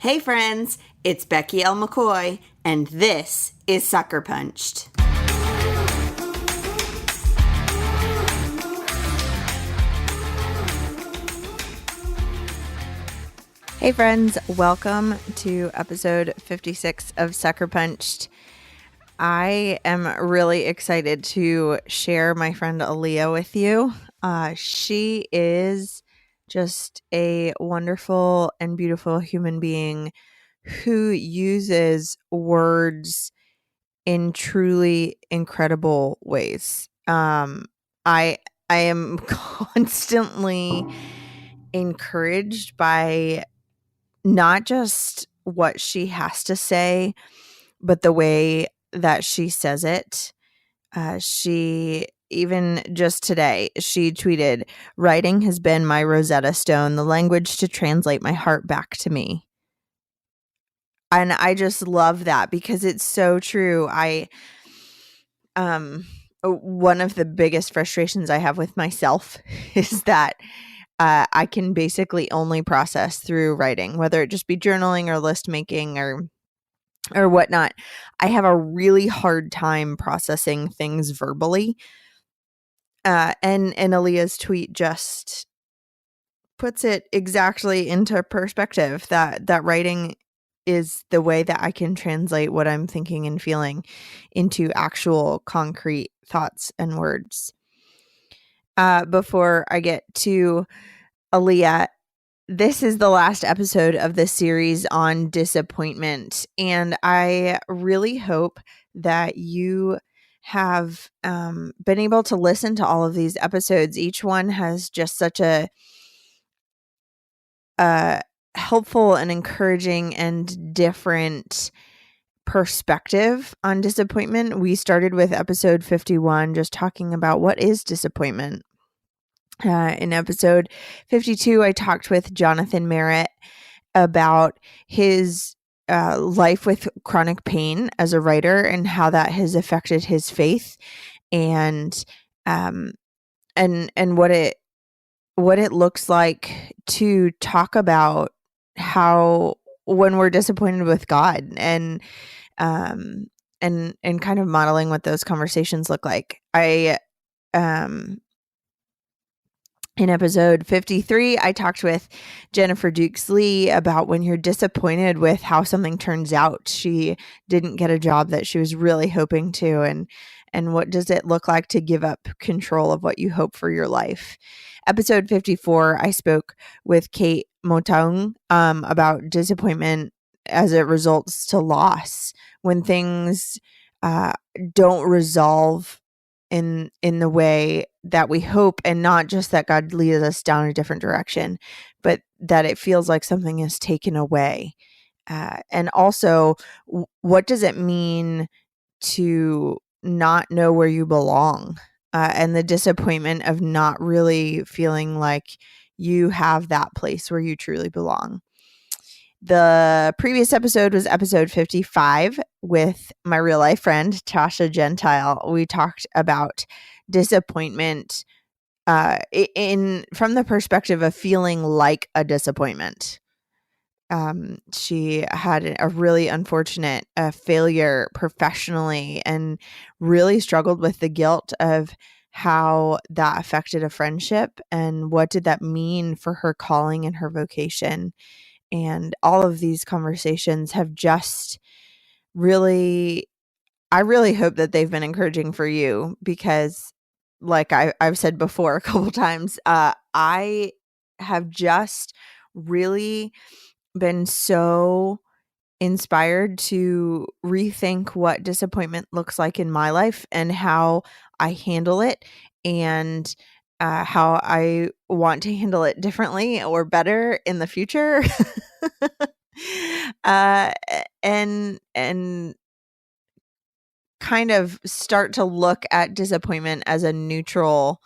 Hey friends, it's Becky L. McCoy, and this is Sucker Punched. Hey friends, welcome to episode 56 of Sucker Punched. I am really excited to share my friend Alia with you. She is just a wonderful and beautiful human being who uses words in truly incredible ways. I am constantly encouraged by not just what she has to say, but the way that she says it. She even just today, she tweeted, "Writing has been my Rosetta Stone, the language to translate my heart back to me." And I just love that because it's so true. One of the biggest frustrations I have with myself is that I can basically only process through writing, whether it just be journaling or list making or whatnot. I have a really hard time processing things verbally. And Alia's tweet just puts it exactly into perspective that writing is the way that I can translate what I'm thinking and feeling into actual concrete thoughts and words. Before I get to Alia, this is the last episode of the series on disappointment, and I really hope that you have been able to listen to all of these episodes. Each one has just such a helpful and encouraging and different perspective on disappointment. We started with episode 51, just talking about what is disappointment. In episode 52, I talked with Jonathan Merritt about his life with chronic pain as a writer and how that has affected his faith and what it looks like to talk about how when we're disappointed with God and kind of modeling what those conversations look like. In episode 53, I talked with Jennifer Dukes-Lee about when you're disappointed with how something turns out. She didn't get a job that she was really hoping to, and what does it look like to give up control of what you hope for your life. Episode 54, I spoke with Kate Motaung about disappointment as it results to loss. When things don't resolve in the way that we hope, and not just that God leads us down a different direction, but that it feels like something is taken away. And also, what does it mean to not know where you belong, and the disappointment of not really feeling like you have that place where you truly belong. The previous episode was episode 55 with my real life friend, Tasha Gentile. We talked about disappointment from the perspective of feeling like a disappointment. She had a really unfortunate failure professionally and really struggled with the guilt of how that affected a friendship and what did that mean for her calling and her vocation. And all of these conversations have just really, I really hope that they've been encouraging for you because, like I've said before a couple times, I have just really been so inspired to rethink what disappointment looks like in my life and how I handle it, and how I want to handle it differently or better in the future. And kind of start to look at disappointment as a neutral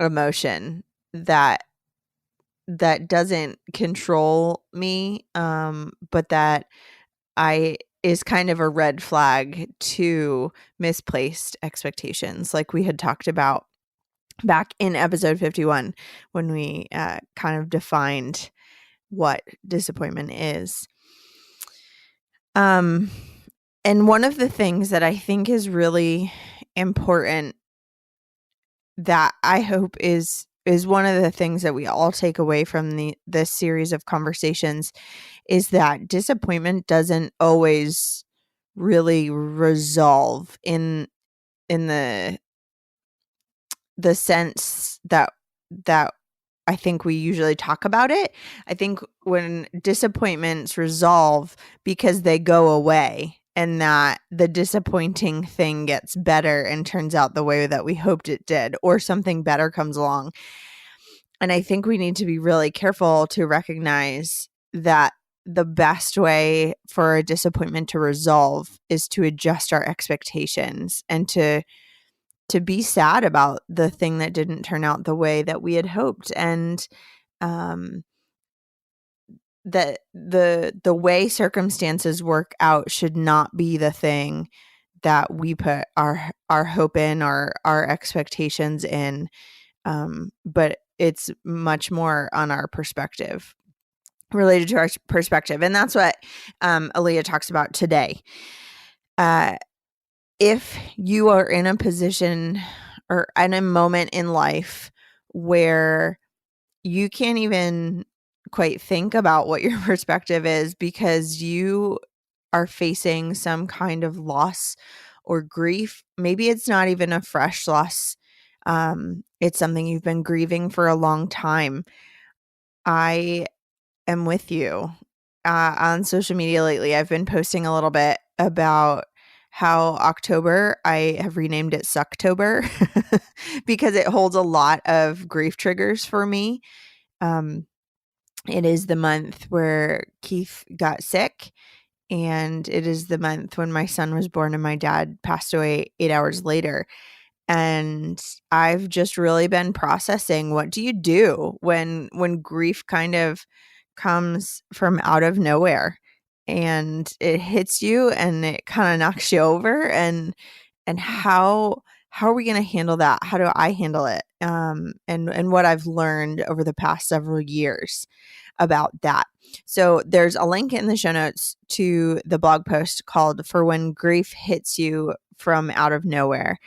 emotion that doesn't control me, but that is kind of a red flag to misplaced expectations, like we had talked about back in episode 51 when we kind of defined what disappointment is. And one of the things that I think is really important that I hope is one of the things that we all take away from this series of conversations is that disappointment doesn't always really resolve in the sense that I think we usually talk about it. I think when disappointments resolve because they go away and that the disappointing thing gets better and turns out the way that we hoped it did, or something better comes along. And I think we need to be really careful to recognize that the best way for a disappointment to resolve is to adjust our expectations and to be sad about the thing that didn't turn out the way that we had hoped. And that the way circumstances work out should not be the thing that we put our hope in, our expectations in, but it's much more on our perspective, related to our perspective. And that's what Alia talks about today. If you are in a position or in a moment in life where you can't even quite think about what your perspective is because you are facing some kind of loss or grief, maybe it's not even a fresh loss. It's something you've been grieving for a long time. I am with you. On social media lately, I've been posting a little bit about how October, I have renamed it Sucktober because it holds a lot of grief triggers for me. It is the month where Keith got sick, and it is the month when my son was born and my dad passed away 8 hours later. And I've just really been processing, what do you do when grief kind of comes from out of nowhere and it hits you and it kind of knocks you over, and how are we going to handle that? How do I handle it? And what I've learned over the past several years about that. So there's a link in the show notes to the blog post called "For When Grief Hits You from Out of Nowhere."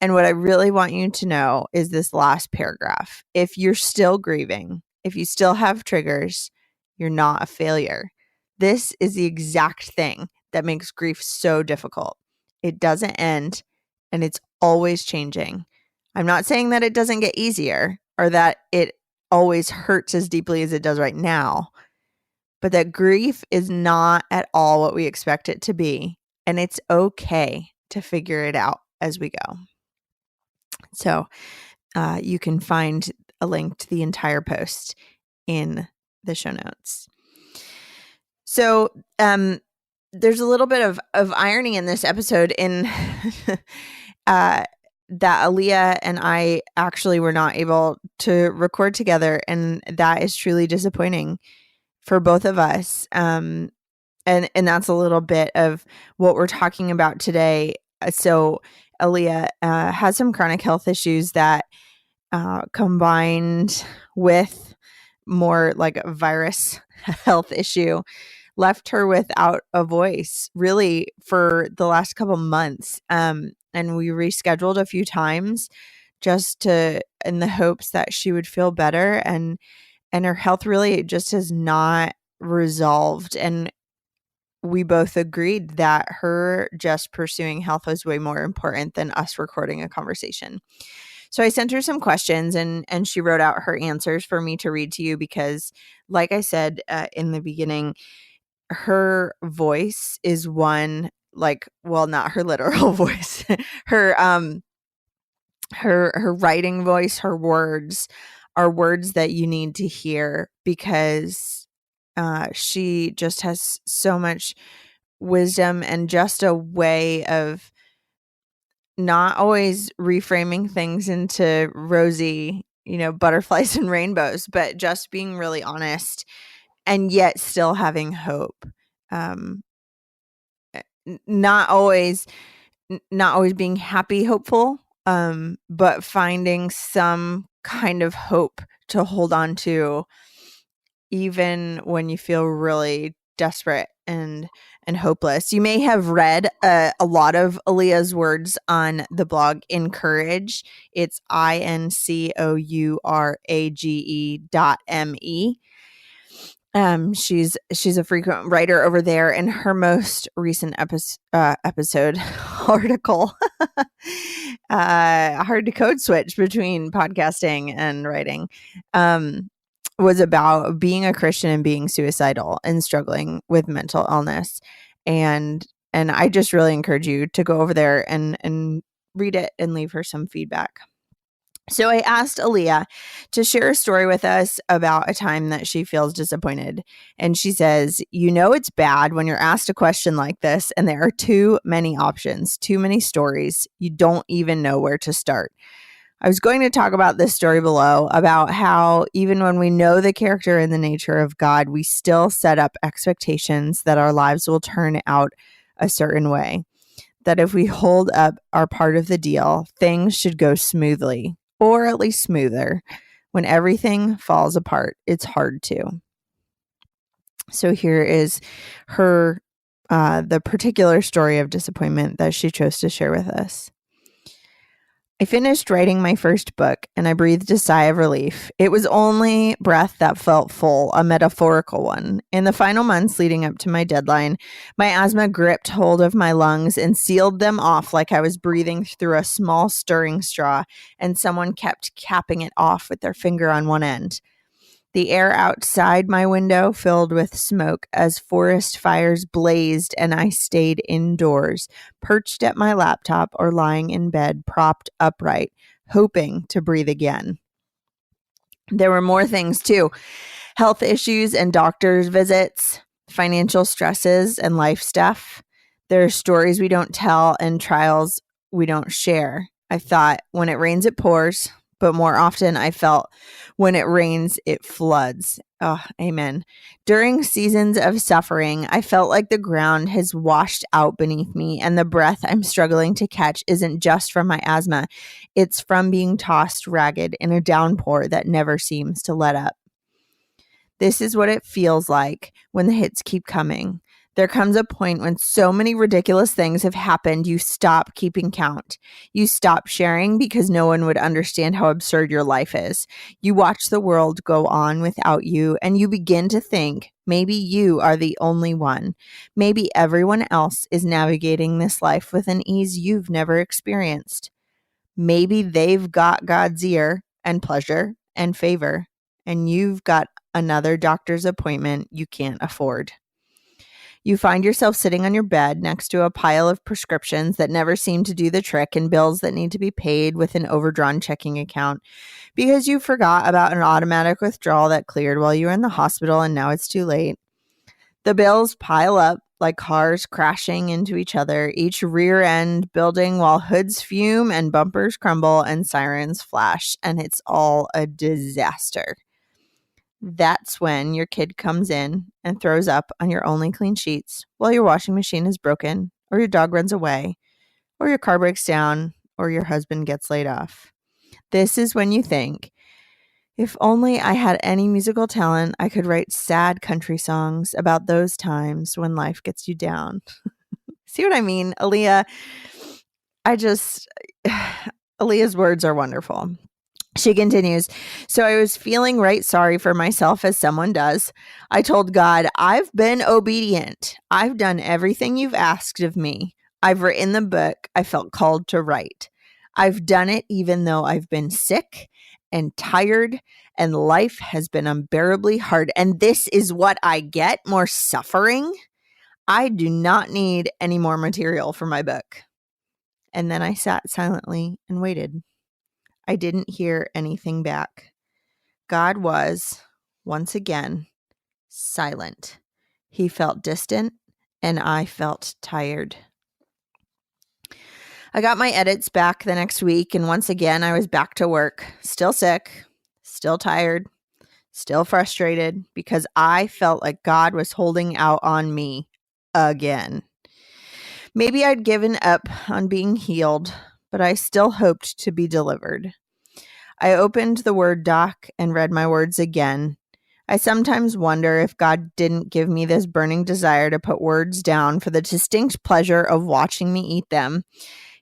And what I really want you to know is this last paragraph. If you're still grieving, if you still have triggers, you're not a failure. This is the exact thing that makes grief so difficult. It doesn't end, and it's always changing. I'm not saying that it doesn't get easier or that it always hurts as deeply as it does right now, but that grief is not at all what we expect it to be, and it's okay to figure it out as we go. So you can find a link to the entire post in the show notes. So there's a little bit of irony in this episode in that Alia and I actually were not able to record together, and that is truly disappointing for both of us. And that's a little bit of what we're talking about today. So Alia has some chronic health issues that combined with more like a virus health issue left her without a voice really for the last couple months. And we rescheduled a few times just in the hopes that she would feel better. And her health really just has not resolved. And we both agreed that her just pursuing health was way more important than us recording a conversation. So I sent her some questions, and she wrote out her answers for me to read to you because, like I said in the beginning, her voice is one, like, well, not her literal voice, her writing voice, her words are words that you need to hear because she just has so much wisdom and just a way of not always reframing things into rosy, butterflies and rainbows, but just being really honest and yet still having hope. Not always being happy, hopeful, but finding some kind of hope to hold on to, even when you feel really desperate and hopeless. You may have read a lot of Alia's words on the blog Encourage. It's INCOURAGE.me. She's a frequent writer over there, and her most recent episode article, hard to code switch between podcasting and writing, was about being a Christian and being suicidal and struggling with mental illness. And I just really encourage you to go over there and read it and leave her some feedback. So I asked Alia to share a story with us about a time that she feels disappointed. And she says, it's bad when you're asked a question like this and there are too many options, too many stories. You don't even know where to start. I was going to talk about this story below, about how even when we know the character and the nature of God, we still set up expectations that our lives will turn out a certain way. That if we hold up our part of the deal, things should go smoothly, or at least smoother. When everything falls apart, it's hard to. So here is her, the particular story of disappointment that she chose to share with us. I finished writing my first book and I breathed a sigh of relief. It was only breath that felt full, a metaphorical one. In the final months leading up to my deadline, my asthma gripped hold of my lungs and sealed them off like I was breathing through a small stirring straw, and someone kept capping it off with their finger on one end. The air outside my window filled with smoke as forest fires blazed, and I stayed indoors, perched at my laptop or lying in bed, propped upright, hoping to breathe again. There were more things too: health issues and doctor's visits, financial stresses and life stuff. There are stories we don't tell and trials we don't share. I thought, when it rains, it pours. But more often I felt, when it rains, it floods. Oh, amen. During seasons of suffering, I felt like the ground has washed out beneath me, and the breath I'm struggling to catch isn't just from my asthma. It's from being tossed ragged in a downpour that never seems to let up. This is what it feels like when the hits keep coming. There comes a point when so many ridiculous things have happened, you stop keeping count. You stop sharing because no one would understand how absurd your life is. You watch the world go on without you, and you begin to think maybe you are the only one. Maybe everyone else is navigating this life with an ease you've never experienced. Maybe they've got God's ear and pleasure and favor, and you've got another doctor's appointment you can't afford. You find yourself sitting on your bed next to a pile of prescriptions that never seem to do the trick, and bills that need to be paid with an overdrawn checking account because you forgot about an automatic withdrawal that cleared while you were in the hospital and now it's too late. The bills pile up like cars crashing into each other, each rear end building while hoods fume and bumpers crumble and sirens flash, and it's all a disaster. That's when your kid comes in and throws up on your only clean sheets while your washing machine is broken, or your dog runs away, or your car breaks down, or your husband gets laid off. This is when you think, if only I had any musical talent, I could write sad country songs about those times when life gets you down. See what I mean, Alia? Alia's words are wonderful. She continues, so I was feeling right sorry for myself, as someone does. I told God, I've been obedient. I've done everything you've asked of me. I've written the book I felt called to write. I've done it even though I've been sick and tired and life has been unbearably hard. And this is what I get: more suffering. I do not need any more material for my book. And then I sat silently and waited. I didn't hear anything back. God was, once again, silent. He felt distant, and I felt tired. I got my edits back the next week, and once again, I was back to work, still sick, still tired, still frustrated, because I felt like God was holding out on me again. Maybe I'd given up on being healed, but I still hoped to be delivered. I opened the Word doc and read my words again. I sometimes wonder if God didn't give me this burning desire to put words down for the distinct pleasure of watching me eat them.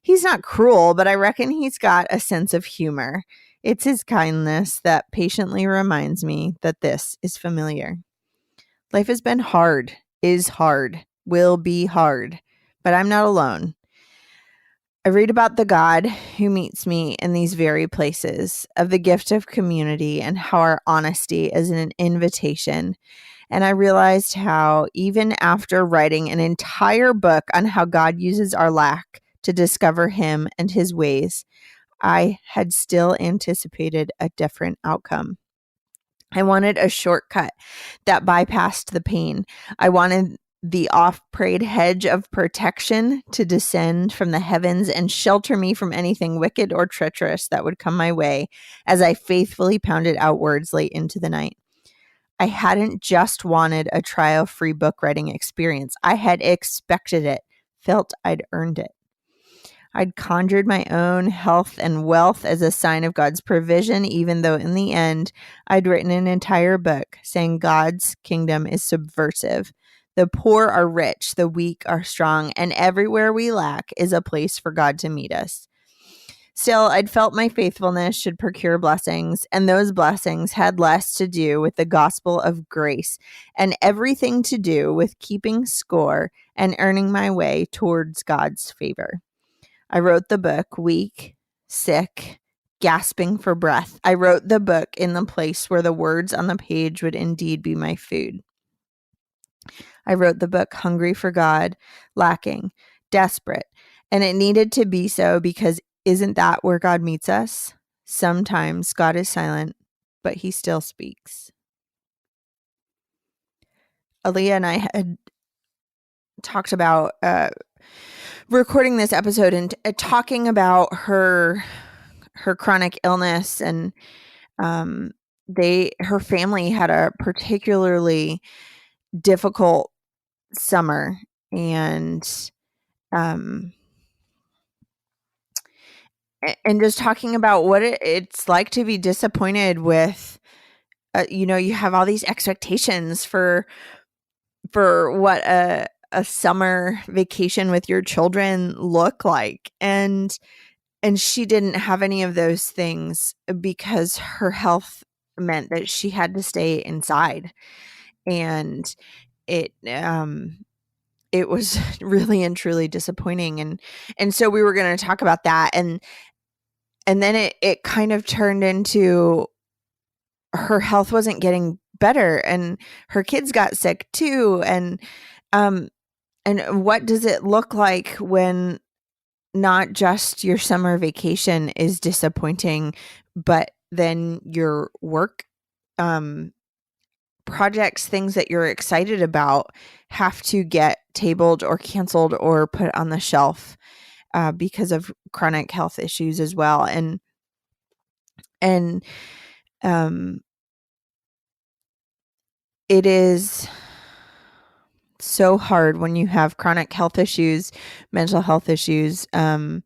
He's not cruel, but I reckon he's got a sense of humor. It's his kindness that patiently reminds me that this is familiar. Life has been hard, is hard, will be hard, but I'm not alone. I read about the God who meets me in these very places, of the gift of community and how our honesty is an invitation. And I realized how, even after writing an entire book on how God uses our lack to discover him and his ways, I had still anticipated a different outcome. I wanted a shortcut that bypassed the pain. I wanted the oft-prayed hedge of protection to descend from the heavens and shelter me from anything wicked or treacherous that would come my way as I faithfully pounded out words late into the night. I hadn't just wanted a trial-free book writing experience. I had expected it, felt I'd earned it. I'd conjured my own health and wealth as a sign of God's provision, even though in the end, I'd written an entire book saying God's kingdom is subversive. The poor are rich, the weak are strong, and everywhere we lack is a place for God to meet us. Still, I'd felt my faithfulness should procure blessings, and those blessings had less to do with the gospel of grace and everything to do with keeping score and earning my way towards God's favor. I wrote the book weak, sick, gasping for breath. I wrote the book in the place where the words on the page would indeed be my food. I wrote the book hungry for God, lacking, desperate, and it needed to be so because isn't that where God meets us? Sometimes God is silent, but he still speaks. Alia and I had talked about recording this episode and talking about her chronic illness, and her family had a particularly difficult summer, and just talking about what it's like to be disappointed with, you have all these expectations for what a summer vacation with your children look like. And she didn't have any of those things because her health meant that she had to stay inside. And it was really and truly disappointing. And so we were going to talk about that. And then it kind of turned into her health wasn't getting better, and her kids got sick too. And what does it look like when not just your summer vacation is disappointing, but then your work projects, things that you're excited about, have to get tabled or canceled or put on the shelf because of chronic health issues as well. And it is so hard when you have chronic health issues, mental health issues, that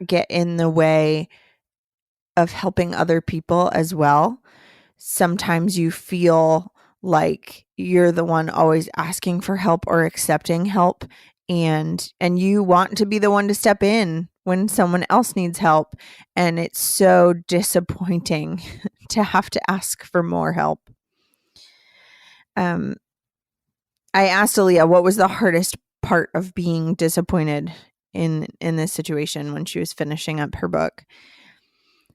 get in the way of helping other people as well. Sometimes you feel like you're the one always asking for help or accepting help, and you want to be the one to step in when someone else needs help. And it's so disappointing to have to ask for more help. I asked Alia what was the hardest part of being disappointed in this situation when she was finishing up her book.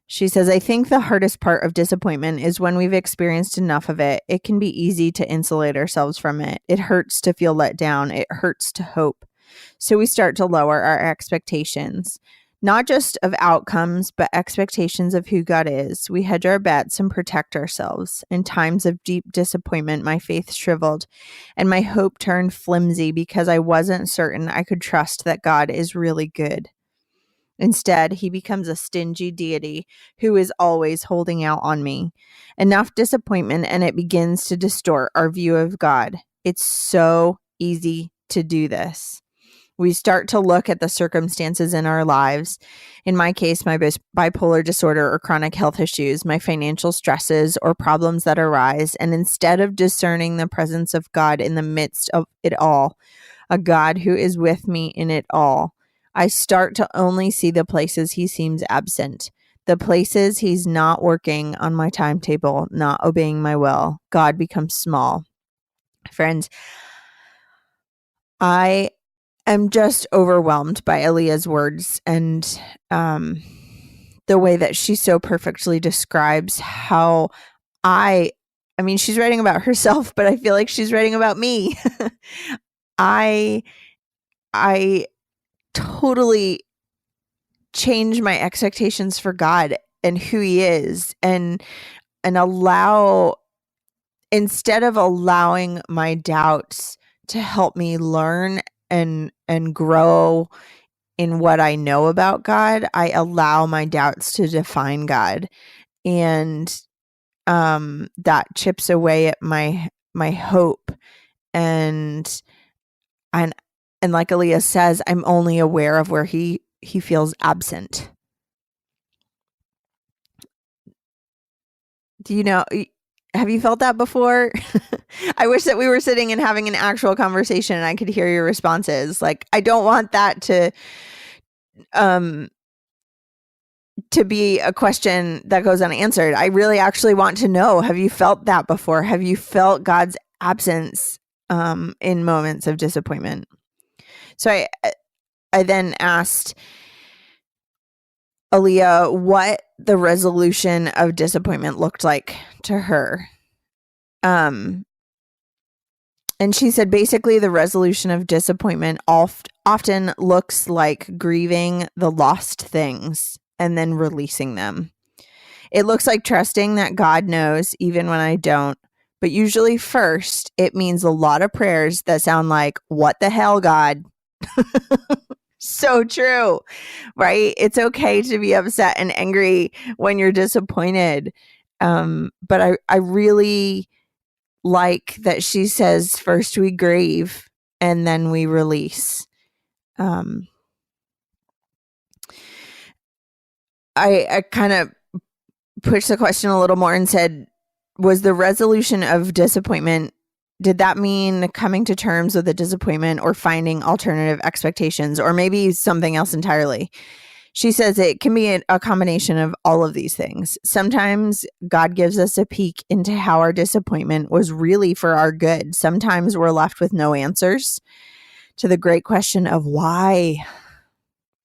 She says, I think the hardest part of disappointment is when we've experienced enough of it. It can be easy to insulate ourselves from it. It hurts to feel let down. It hurts to hope. So we start to lower our expectations, not just of outcomes, but expectations of who God is. We hedge our bets and protect ourselves. In times of deep disappointment, my faith shriveled and my hope turned flimsy because I wasn't certain I could trust that God is really good. Instead, he becomes a stingy deity who is always holding out on me. Enough disappointment, and it begins to distort our view of God. It's so easy to do this. We start to look at the circumstances in our lives. In my case, my bipolar disorder or chronic health issues, my financial stresses or problems that arise. And instead of discerning the presence of God in the midst of it all, a God who is with me in it all, I start to only see the places he seems absent, the places he's not working on my timetable, not obeying my will. God becomes small. Friends, I am just overwhelmed by Alia's words and the way that she so perfectly describes how I mean, she's writing about herself, but I feel like she's writing about me. I totally change my expectations for God and who he is, and instead of allowing my doubts to help me learn and grow in what I know about God, I allow my doubts to define God. And that chips away at my hope. And like Alia says, I'm only aware of where he feels absent. Do you know, have you felt that before? I wish that we were sitting and having an actual conversation and I could hear your responses. Like, I don't want that to be a question that goes unanswered. I really actually want to know, have you felt that before? Have you felt God's absence in moments of disappointment? So I then asked Alia what the resolution of disappointment looked like to her. And she said basically the resolution of disappointment often looks like grieving the lost things and then releasing them. It looks like trusting that God knows even when I don't. But usually first, it means a lot of prayers that sound like, what the hell, God? So true, right? It's okay to be upset and angry when you're disappointed. But I really like that she says first we grieve and then we release. I kind of pushed the question a little more and said, was the resolution of disappointment, did that mean coming to terms with the disappointment or finding alternative expectations or maybe something else entirely? She says it can be a combination of all of these things. Sometimes God gives us a peek into how our disappointment was really for our good. Sometimes we're left with no answers to the great question of why.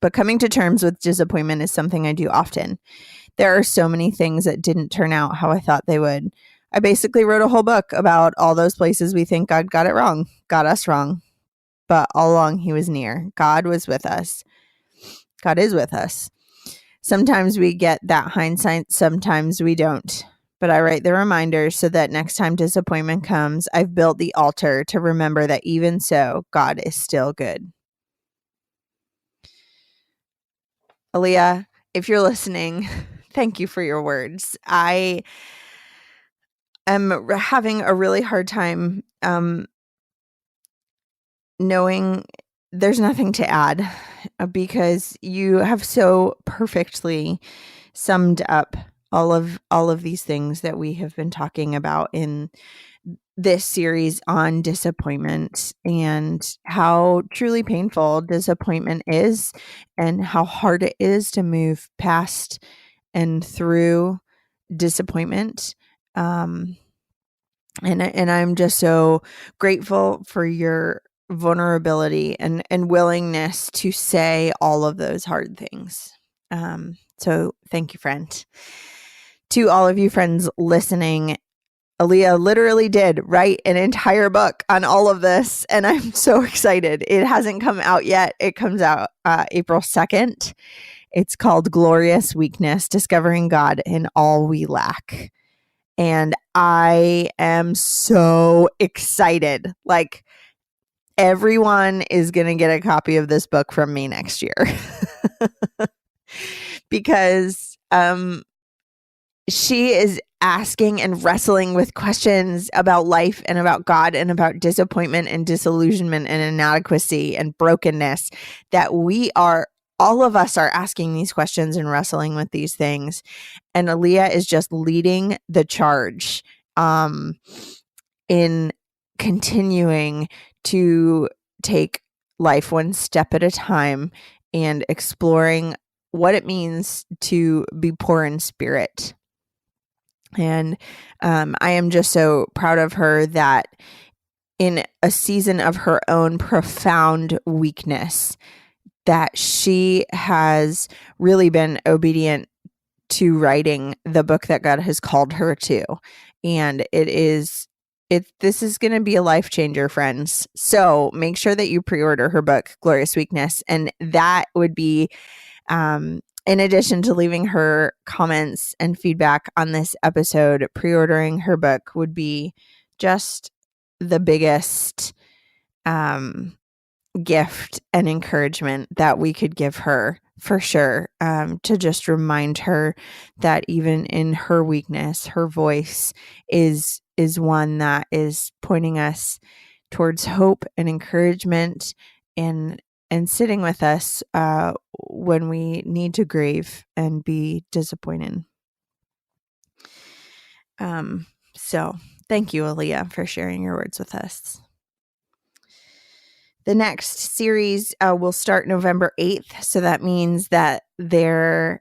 But coming to terms with disappointment is something I do often. There are so many things that didn't turn out how I thought they would. I basically wrote a whole book about all those places we think God got it wrong, got us wrong. But all along he was near. God was with us. God is with us. Sometimes we get that hindsight, sometimes we don't. But I write the reminders so that next time disappointment comes, I've built the altar to remember that even so, God is still good. Alia, if you're listening, thank you for your words. I am having a really hard time knowing there's nothing to add because you have so perfectly summed up all of these things that we have been talking about in this series on disappointment and how truly painful disappointment is and how hard it is to move past and through disappointment. And I'm just so grateful for your vulnerability and willingness to say all of those hard things. So thank you, friend. To all of you friends listening, Alia literally did write an entire book on all of this, and I'm so excited. It hasn't come out yet. It comes out April 2nd. It's called Glorious Weakness, Discovering God in All We Lack. And I am so excited. Like, everyone is going to get a copy of this book from me next year. Because she is asking and wrestling with questions about life and about God and about disappointment and disillusionment and inadequacy and brokenness, that all of us are asking these questions and wrestling with these things. And Alia is just leading the charge in continuing to take life one step at a time and exploring what it means to be poor in spirit. And I am just so proud of her that in a season of her own profound weakness, that she has really been obedient to writing the book that God has called her to. And this is going to be a life changer, friends. So make sure that you pre-order her book, Glorious Weakness. And that would be, in addition to leaving her comments and feedback on this episode, pre-ordering her book would be just the biggest gift and encouragement that we could give her, for sure, to just remind her that even in her weakness, her voice is one that is pointing us towards hope and encouragement, and sitting with us when we need to grieve and be disappointed. So thank you, Alia, for sharing your words with us. The next series will start November 8th. So that means that there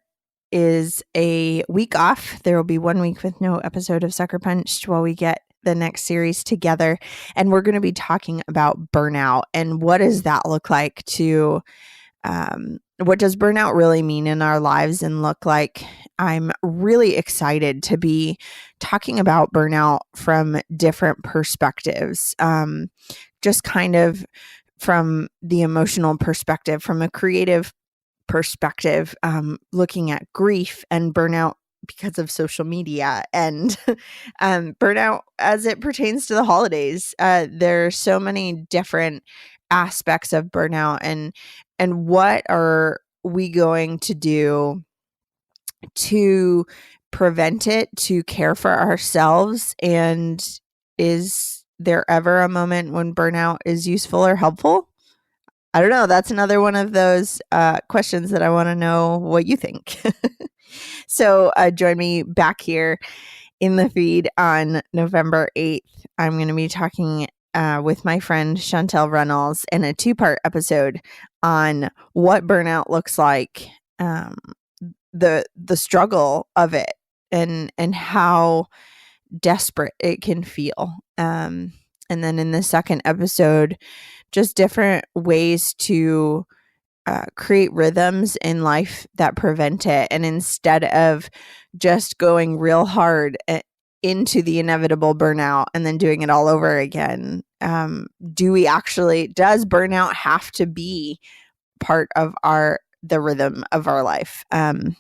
is a week off. There will be 1 week with no episode of Sucker Punched while we get the next series together. And we're going to be talking about burnout and what does that look like to, what does burnout really mean in our lives and look like? I'm really excited to be talking about burnout from different perspectives, just kind of from the emotional perspective, from a creative perspective, looking at grief and burnout because of social media and burnout as it pertains to the holidays. There are so many different aspects of burnout, and what are we going to do to prevent it, to care for ourselves? And is there ever a moment when burnout is useful or helpful? I don't know. That's another one of those questions that I want to know what you think. So join me back here in the feed on November 8th. I'm going to be talking with my friend Chantel Reynolds in a 2-part episode on what burnout looks like, the struggle of it, and how desperate it can feel. And then in the second episode, just different ways to create rhythms in life that prevent it. And instead of just going real hard into the inevitable burnout and then doing it all over again, does burnout have to be part of the rhythm of our life? And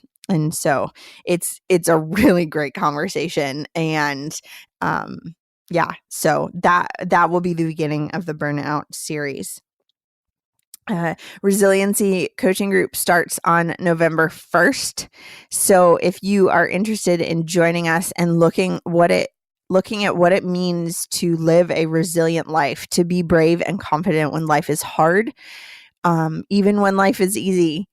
so it's a really great conversation. And so that will be the beginning of the burnout series. Resiliency coaching group starts on November 1st. So if you are interested in joining us and looking at what it means to live a resilient life, to be brave and confident when life is hard, even when life is easy,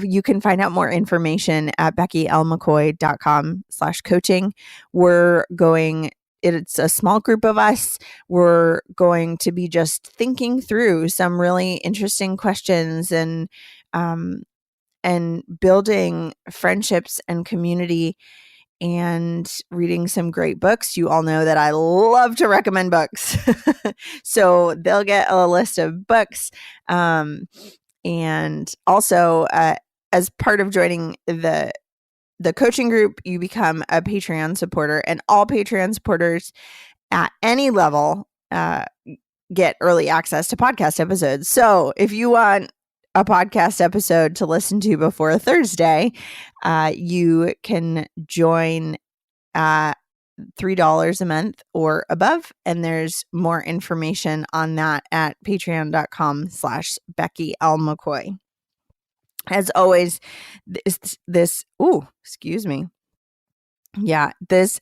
you can find out more information at beckylmccoy.com/coaching. It's a small group of us. We're going to be just thinking through some really interesting questions and building friendships and community and reading some great books. You all know that I love to recommend books. So they'll get a list of books. And also, as part of joining the coaching group, you become a Patreon supporter, and all Patreon supporters at any level get early access to podcast episodes. So if you want a podcast episode to listen to before Thursday, you can join at $3 a month or above. And there's more information on that at patreon.com/BeckyLMcCoy. As always, excuse me. Yeah,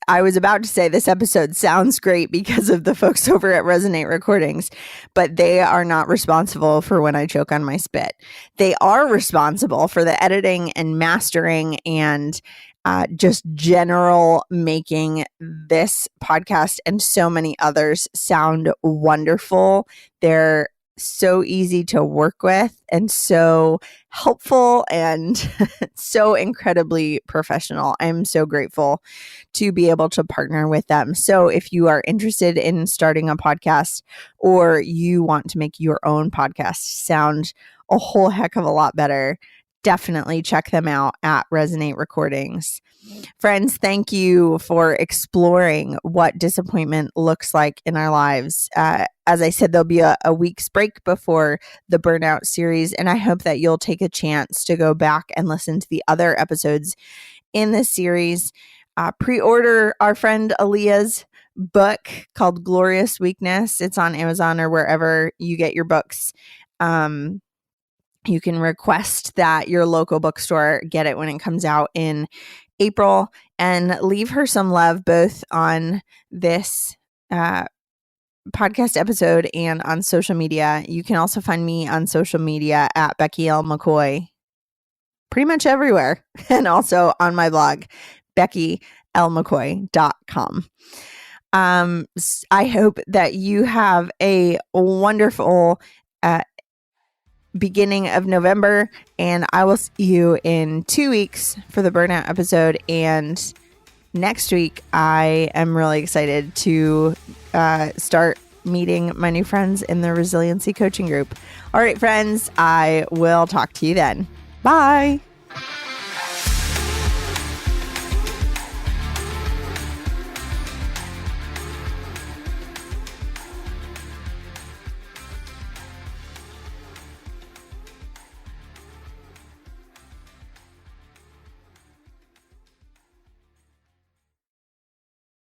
I was about to say this episode sounds great because of the folks over at Resonate Recordings, but they are not responsible for when I choke on my spit. They are responsible for the editing and mastering and just general making this podcast and so many others sound wonderful. They're so easy to work with and so helpful and so incredibly professional. I'm so grateful to be able to partner with them. So if you are interested in starting a podcast or you want to make your own podcast sound a whole heck of a lot better, definitely check them out at Resonate Recordings. Friends, thank you for exploring what disappointment looks like in our lives. As I said, there'll be a week's break before the Burnout series, and I hope that you'll take a chance to go back and listen to the other episodes in this series. Pre-order our friend Alia's book called Glorious Weakness. It's on Amazon or wherever you get your books. You can request that your local bookstore get it when it comes out in April, and leave her some love both on this podcast episode and on social media. You can also find me on social media at Becky L. McCoy, pretty much everywhere, and also on my blog, beckylmccoy.com. I hope that you have a wonderful beginning of November, and I will see you in 2 weeks for the Burnout episode. And next week, I am really excited to start meeting my new friends in the Resiliency Coaching Group. All right, friends, I will talk to you then. Bye.